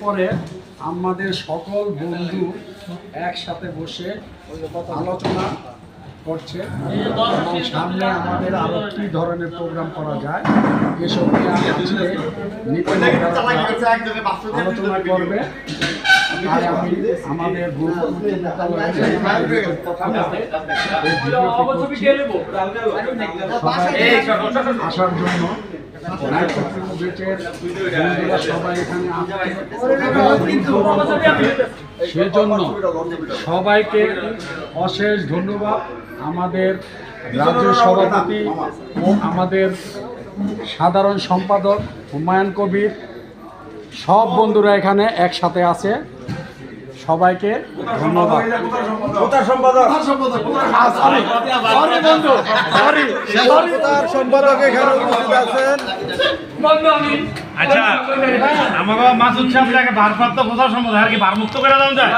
পরে আমাদের সকল বন্ধু একসাথে বসে আলোচনা করছে এবং সামনে আমাদের আরো কি ধরনের প্রোগ্রাম করা যায় এসব নিয়ে আলোচনা করবে। তাই আমি আমাদের আসার জন্য সবাই এখানে সেজন্য সবাইকে অশেষ ধন্যবাদ। আমাদের রাজ্য সভাপতি ও আমাদের সাধারণ সম্পাদক হুমায়ুন কবির, সব বন্ধুরা এখানে একসাথে আছে, সবাইকে ধন্যবাদ। আচ্ছা, আমাকে মাসুদ সাহেবকে ভারপ্রাপ্ত প্রচার সম্পাদক আর কি ভারমুক্ত করে দেওয়া যায়।